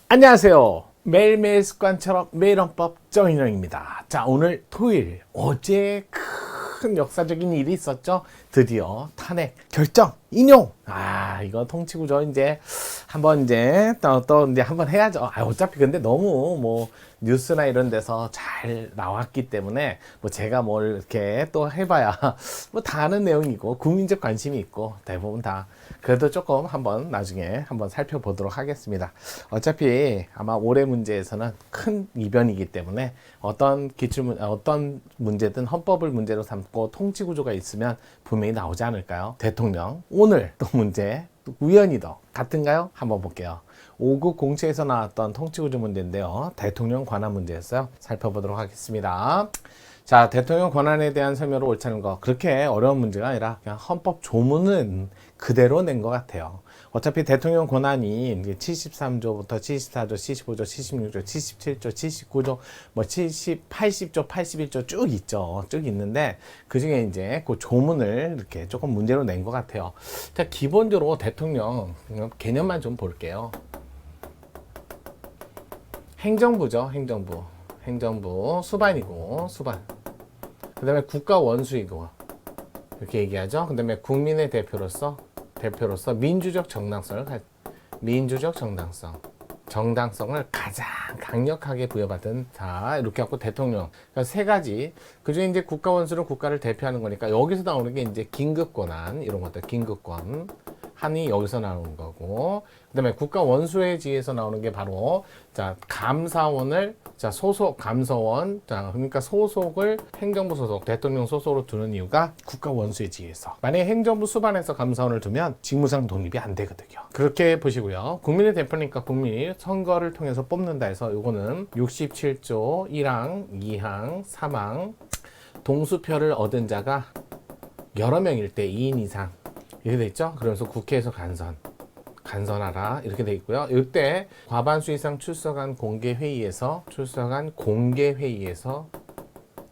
안녕하세요. 매일매일 습관처럼 매일 헌법 정인영입니다. 자, 오늘 토요일, 어제 큰 역사적인 일이 있었죠. 드디어 탄핵 결정 인용. 이거 통치구조 이제 한번 이제 또 이제 한번 해야죠. 어차피 근데 너무 뭐 뉴스나 이런 데서 잘 나왔기 때문에 뭐 제가 뭘 이렇게 또 해봐야 뭐 다 아는 내용이고 국민적 관심이 있고 대부분 다 그래도 조금 한번 나중에 한번 살펴보도록 하겠습니다. 어차피 아마 올해 문제에서는 큰 이변이기 때문에 어떤 어떤 문제든 헌법을 문제로 삼고 통치구조가 있으면 분명히 나오지 않을까요? 대통령 오늘 또 문제 우연히 더 같은가요? 한번 볼게요. 5급 공채에서 나왔던 통치구조 문제인데요. 대통령 권한 문제였어요. 살펴보도록 하겠습니다. 자, 대통령 권한에 대한 설명으로 옳지 않은 거 그렇게 어려운 문제가 아니라 그냥 헌법 조문은 그대로 낸 것 같아요. 어차피 대통령 권한이 73조부터 74조, 75조, 76조, 77조, 79조, 뭐 80조, 81조 쭉 있죠. 쭉 있는데 그 중에 이제 그 조문을 이렇게 조금 문제로 낸 것 같아요. 자, 기본적으로 대통령 개념만 좀 볼게요. 행정부죠, 행정부. 행정부 수반이고 수반. 그 다음에 국가 원수이고 이렇게 얘기하죠. 그 다음에 국민의 대표로서 민주적 정당성을 가장 강력하게 부여받은 자 이렇게 하고 대통령 그러니까 세 가지 그중에 이제 국가 원수는 국가를 대표하는 거니까 여기서 나오는 게 이제 긴급 권한 이런 것들 긴급권 한이 여기서 나오는 거고 그다음에 국가 원수의 지에서 나오는 게 바로 자 감사원을 자 소속 감사원 자 그러니까 소속을 행정부 소속 대통령 소속으로 두는 이유가 국가 원수의 지에서 만약에 행정부 수반에서 감사원을 두면 직무상 독립이 안 되거든요. 그렇게 보시고요. 국민의 대표니까 국민이 선거를 통해서 뽑는다 해서 이거는 67조 1항 2항 3항 동수표를 얻은 자가 여러 명일 때 2인 이상 이렇게 돼 있죠. 그래서 국회에서 간선하라 이렇게 돼 있고요. 이때 과반수 이상 출석한 공개 회의에서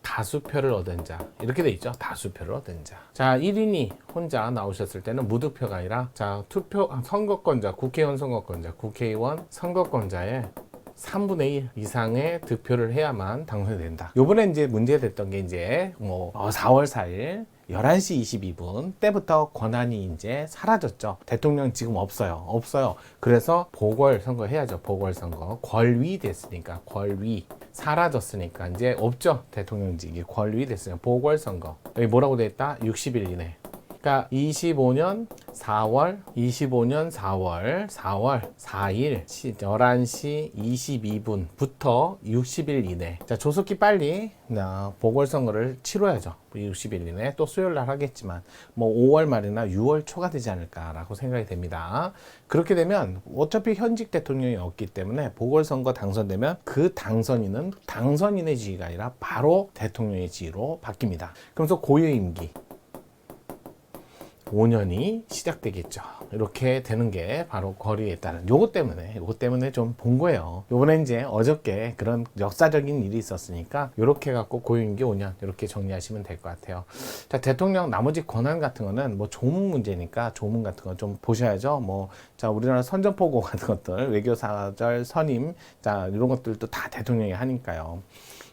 다수표를 얻은 자 이렇게 돼 있죠. 다수표를 얻은 자. 자, 1인이 혼자 나오셨을 때는 무득표가 아니라 자, 선거권자, 국회의원 선거권자의 3분의 1 이상의 득표를 해야만 당선이 된다. 요번에 이제 문제됐던 게 이제 4월 4일 11시 22분 때부터 권한이 이제 사라졌죠. 대통령 지금 없어요. 그래서 보궐선거 해야죠. 보궐선거. 권위 됐으니까. 권위. 사라졌으니까 이제 없죠. 대통령직이 권위 됐으니까. 보궐선거. 여기 뭐라고 돼 있다? 60일 이내. 그러니까 25년 4월 4일 11시 22분부터 60일 이내. 자, 조속히 빨리 보궐선거를 치러야죠. 60일 이내. 또 수요일 날 하겠지만 뭐 5월 말이나 6월 초가 되지 않을까라고 생각이 됩니다. 그렇게 되면 어차피 현직 대통령이 없기 때문에 보궐선거 당선되면 그 당선인은 당선인의 지위가 아니라 바로 대통령의 지위로 바뀝니다. 그러면서 고유임기 5년이 시작되겠죠. 이렇게 되는 게 바로 거리에 따른 요것 때문에 좀 본 거예요. 요번에 이제 어저께 그런 역사적인 일이 있었으니까 요렇게 갖고 고유임기 5년 이렇게 정리하시면 될 것 같아요. 자, 대통령 나머지 권한 같은 거는 뭐 조문 문제니까 조문 같은 거 좀 보셔야죠. 자, 우리나라 선전포고 같은 것들 외교사절 선임 자 이런 것들도 다 대통령이 하니까요.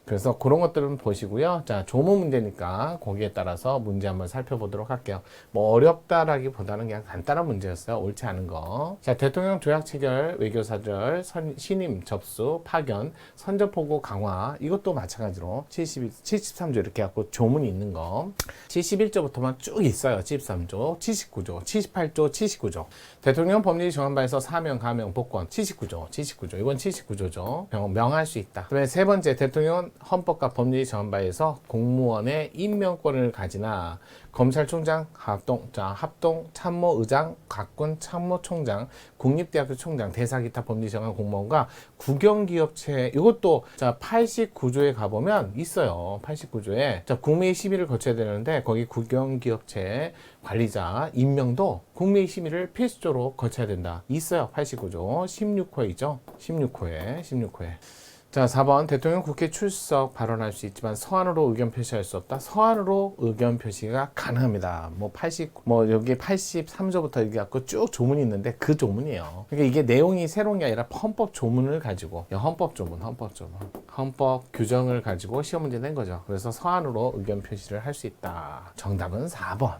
그래서 그런 것들은 보시고요. 자, 조문 문제니까 거기에 따라서 문제 한번 살펴보도록 할게요. 뭐 어렵다라기보다는 그냥 간단한 문제였어요. 옳지 않은 거. 자, 대통령 조약 체결, 외교사절, 신임, 접수, 파견, 선전포고 강화 이것도 마찬가지로 73조 이렇게 갖고 조문이 있는 거 71조부터만 쭉 있어요. 73조, 79조, 78조, 79조 대통령 법률이 정한 바에서 사명, 가명, 복권 79조 이건 79조죠. 명할 수 있다. 그다음에 세 번째 대통령은 헌법과 법률이 정한 바에서 공무원의 임명권을 가지나 검찰총장, 합동 참모의장, 각군 참모총장, 국립대학교 총장, 대사 기타 법률이 정한 공무원과 국영기업체 이것도 자 89조에 가보면 있어요. 89조에 자 국무회의 심의를 거쳐야 되는데 거기 국영기업체 관리자 임명도 국무회의 심의를 필수적으로 거쳐야 된다. 있어요. 89조 16호에 있죠. 16호에 자, 4번 대통령 국회 출석 발언할 수 있지만 서한으로 의견 표시할 수 없다. 서한으로 의견 표시가 가능합니다. 여기 83조부터 이렇게 갖고 쭉 조문이 있는데 그 조문이에요. 그러니까 이게 내용이 새로운 게 아니라 헌법 조문을 가지고 헌법 규정을 가지고 시험 문제 낸 거죠. 그래서 서한으로 의견 표시를 할 수 있다. 정답은 4번.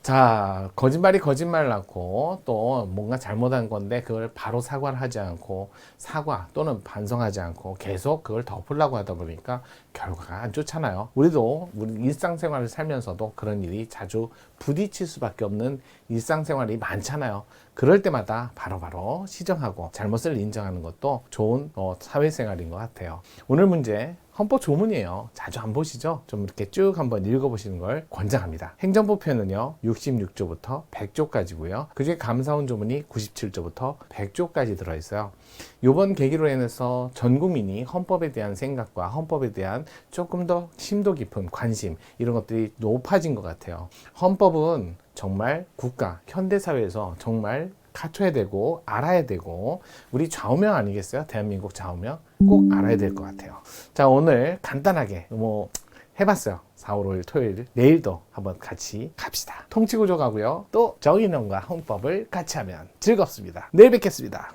자, 거짓말이 거짓말 낳고 또 뭔가 잘못한 건데 그걸 바로 사과를 하지 않고 사과 또는 반성하지 않고 계속 그걸 덮으려고 하다 보니까 결과가 안 좋잖아요. 우리도 우리 일상생활을 살면서도 그런 일이 자주 부딪힐 수밖에 없는 일상생활이 많잖아요. 그럴 때마다 바로바로 시정하고 잘못을 인정하는 것도 좋은 사회생활인 것 같아요. 오늘 문제 헌법 조문이에요. 자주 안 보시죠? 좀 이렇게 쭉 한번 읽어보시는 걸 권장합니다. 행정부표는요 66조부터 100조까지고요. 그중에 감사원 조문이 97조부터 100조까지 들어있어요. 이번 계기로 인해서 전 국민이 헌법에 대한 생각과 헌법에 대한 조금 더 심도 깊은 관심 이런 것들이 높아진 것 같아요. 헌법은 정말 국가, 현대사회에서 정말 갖춰야 되고 알아야 되고 우리 좌우명 아니겠어요? 대한민국 좌우명 꼭 알아야 될 것 같아요. 자, 오늘 간단하게 해봤어요. 4, 5, 6일 토요일 내일도 한번 같이 갑시다. 통치구조 가고요. 또 정의론과 헌법을 같이 하면 즐겁습니다. 내일 뵙겠습니다.